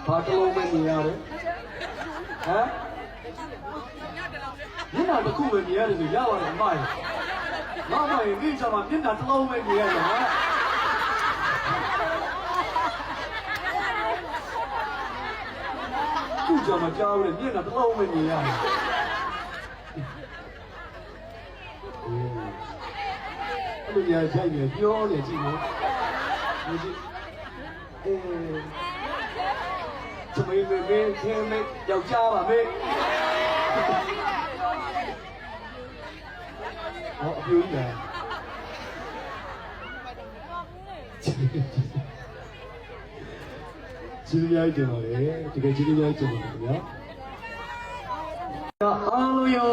ဘာတလုံးပဲမြင်ရတယ်ဟမ်မျက်နှာတစ်ခုပဲမြင်ရတယ်ဆိုရပါတယ်အမရဲ့မမရဲ့ဒီချာမှာမျက်နှာတစ်လုံးပဲမြင်ရတယ်ဟာခုချာမှာကြားလို့မျက်နှာတစ်လုံးပဲမြင်ရတယ်အဲ့လိုညာကြိုက်နေပြောနေကြည့်နော်ဒီทำไมไม่เท่ไม่ยาวจ้าป่ะไม่อ๋อพี่อุ้ยนะจีนย้ายจังเลยဒီကจีนย้ายจังเลยဗျာအားလုံးရော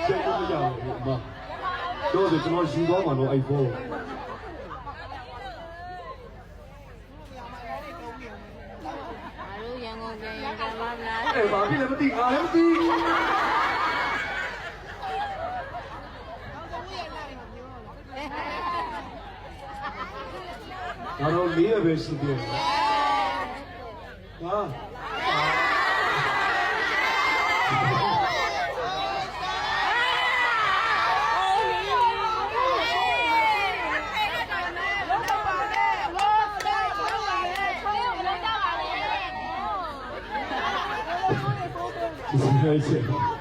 ဆက်လို့မရဘူးအမတော့ကျွန်တော်ယူသွားမှာတော့အိုက်ဖုန်းအားလုံးရန်ကုန်ပြန်ရင်ပြန်ပါမလားအဲ့ဘာဖြစ်လဲမသိငါလည်းမသိငါတို့လေးရပဲရှိသေးတယ်ဟာ谢谢。